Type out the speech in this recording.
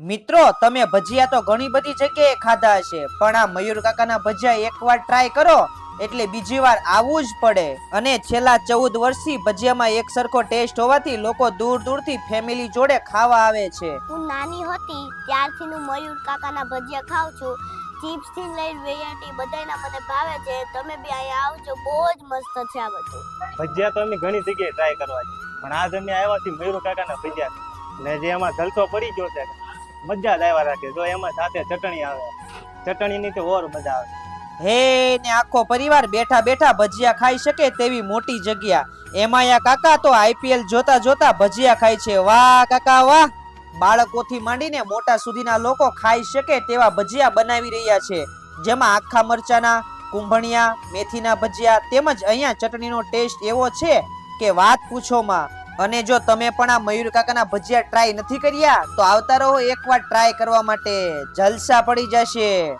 મિત્રો, તમે ભજીયા તો ઘણી બધી જગ્યાએ ખાધા હશે, પણ આ મયુર કાકાના ભજીયા એકવાર ટ્રાય કરો એટલે બીજી વાર આવવું જ પડે. અને છેલ્લા 14 વર્ષથી ભજીયામાં એક સરખો ટેસ્ટ હોવાથી લોકો દૂર દૂરથી ફેમિલી જોડે ખાવા આવે છે. હું નાની હતી ત્યારથી હું મયુર કાકાના ભજીયા ખાઉં છું. ચિપ્સ થી લઈને વેરાયટી બધાયના મને ભાવે છે. તમે બી અહીંયા આવજો, બહુ જ મસ્ત છે આ બધું. ભજીયા તો અમે ઘણી જગ્યાએ ટ્રાય કરવા છે, પણ આજ અમે આવ્યા છીએ મયુર કાકાના ભજીયા ને જે એમાં જલસો પડી ગયો છે, મજા જ આવ્યા રાખે. જો એમાં સાથે ચટણી આવે, ચટણીની તો ઓર મજા આવે. હે ને આખો પરિવાર બેઠા બેઠા ભજીયા ખાઈ શકે તેવી મોટી જગ્યા. એમાં આ કાકા તો આઈપીએલ જોતા જોતા ભજીયા ખાય છે. વાહ કાકા વાહ! બાળકોથી માંડીને મોટા સુધીના લોકો ખાઈ શકે તેવા ભજીયા બનાવી રહ્યા છે, જેમાં આખા મરચાના, કુંભણિયા, મેથીના ભજીયા તેમજ અહીંયા ચટણીનો ટેસ્ટ એવો છે કે વાત પૂછોમાં. અને જો તમે પણ આ મયુર કાકાના ભજીયા ટ્રાય નથી કર્યા તો આવતા રહો એકવાર ટ્રાય કરવા માટે. જલસા પડી જશે.